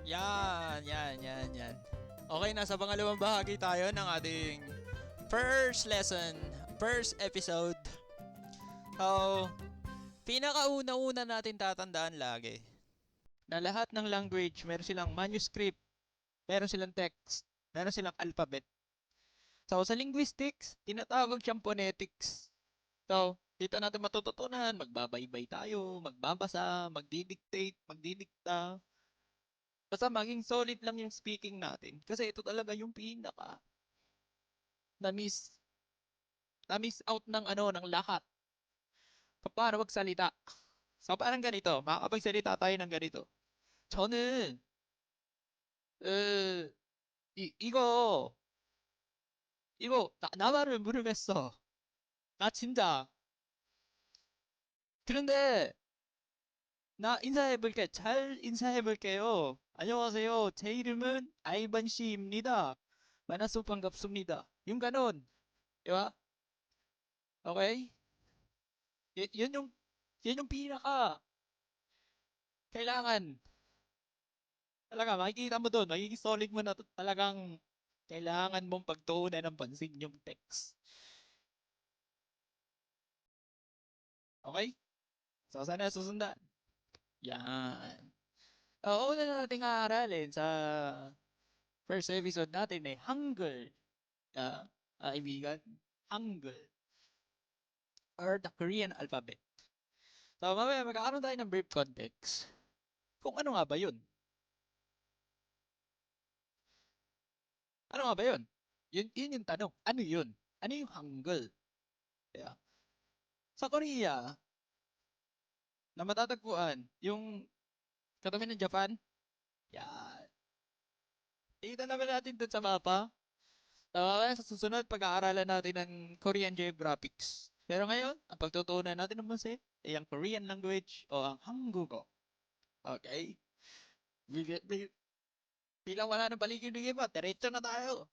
Yan. Okay, nasa pangalawang bahagi tayo ng ating first lesson, first episode. So, pinakauna-una natin tatandaan lagi na lahat ng language, meron silang manuscript, meron silang text, meron silang alphabet. So, sa linguistics, tinatawag siyang phonetics. So, dito natin matututunan, magbabaybay tayo, magbabasa, magdidictate, magdidikta. Basta maging solid lang yung speaking natin. Kasi ito talaga yung pinaka na-miss, na-miss out ng ng lahat. Paano magsalita? So, parang ganito, makakapagsalita tayo ng ganito. 저는, 으, 이거, 나 말을 모르겠어. 나 진짜. 그런데, 나 인사해볼게. 잘 인사해볼게요. 안녕하세요. 제 이름은 아이반 씨입니다. 만나서 반갑습니다. Yung ganon. Di ba? Okay? Y- yun yung, yun yung pinaka kailangan. Talaga, makikita mo doon, magiging solid mo na talagang kailangan mong pagtuunan ng pansin yung text. Okay? So, sana susundan. Yan. Una na nating aaralin sa first episode natin ay Hangul. Ah, kaibigan. Hangul. Or the Korean alphabet. So, mamaya magkakaroon tayo ng brief context. Kung ano nga ba yun? Ano nga ba yun? Yun yung tanong. Ano yun? Ano yung Hangul? Yeah. Sa Korea, na matatagpuan, yung katabi ng Japan, yan. Tingnan naman natin dun sa mapa. Sa susunod, pag-aaralan natin ng Korean geographics. Pero ngayon, ang pagtutunan natin naman ay ang Korean language o ang Hanggugo. Okay? Bilang wala ng paligid ng iba, diretso na tayo.